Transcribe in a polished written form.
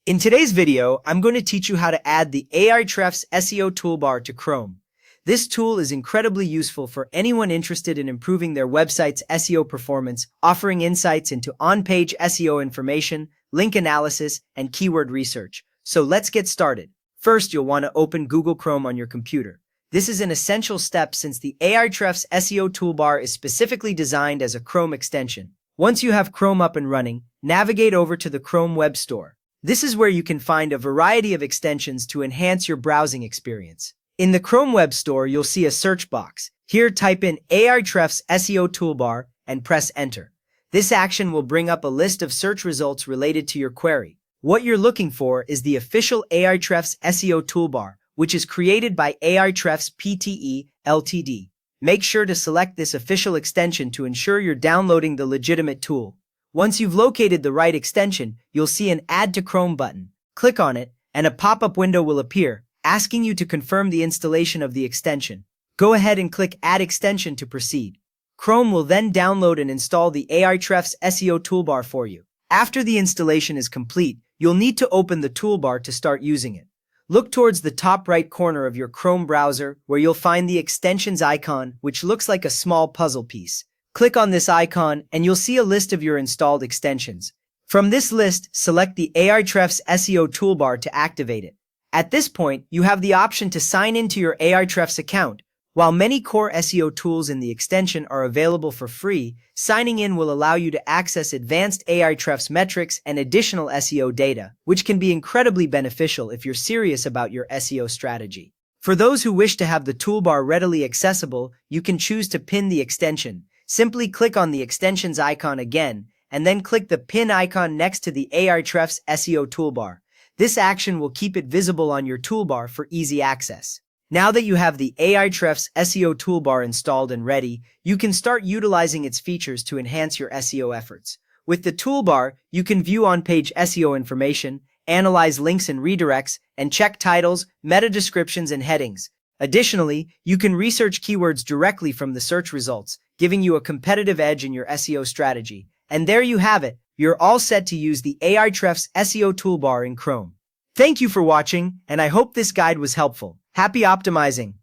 In today's video, I'm going to teach you how to add the Ahrefs SEO toolbar to Chrome. This tool is incredibly useful for anyone interested in improving their website's SEO performance, offering insights into on-page SEO information, link analysis, and keyword research. So let's get started. First, you'll want to open Google Chrome on your computer. This is an essential step since the Ahrefs SEO toolbar is specifically designed as a Chrome extension. Once you have Chrome up and running, navigate over to the Chrome Web Store. This is where you can find a variety of extensions to enhance your browsing experience. In the Chrome Web Store, you'll see a search box. Here, type in Ahrefs SEO toolbar and press enter. This action will bring up a list of search results related to your query. What you're looking for is the official Ahrefs SEO toolbar, which is created by Ahrefs Pte. Ltd. Make sure to select this official extension to ensure you're downloading the legitimate tool. Once you've located the right extension, you'll see an Add to Chrome button. Click on it, and a pop-up window will appear, asking you to confirm the installation of the extension. Go ahead and click Add Extension to proceed. Chrome will then download and install the Ahrefs SEO toolbar for you. After the installation is complete, you'll need to open the toolbar to start using it. Look towards the top right corner of your Chrome browser, where you'll find the extensions icon, which looks like a small puzzle piece. Click on this icon and you'll see a list of your installed extensions. From this list, select the Ahrefs SEO toolbar to activate it. At this point, you have the option to sign into your Ahrefs account. While many core SEO tools in the extension are available for free, signing in will allow you to access advanced Ahrefs metrics and additional SEO data, which can be incredibly beneficial if you're serious about your SEO strategy. For those who wish to have the toolbar readily accessible, you can choose to pin the extension. Simply click on the extensions icon again, and then click the pin icon next to the Ahrefs SEO toolbar. This action will keep it visible on your toolbar for easy access. Now that you have the Ahrefs SEO toolbar installed and ready, you can start utilizing its features to enhance your SEO efforts. With the toolbar, you can view on-page SEO information, analyze links and redirects, and check titles, meta descriptions, and headings. Additionally, you can research keywords directly from the search results, giving you a competitive edge in your SEO strategy. And there you have it. You're all set to use the Ahrefs SEO toolbar in Chrome. Thank you for watching, and I hope this guide was helpful. Happy optimizing!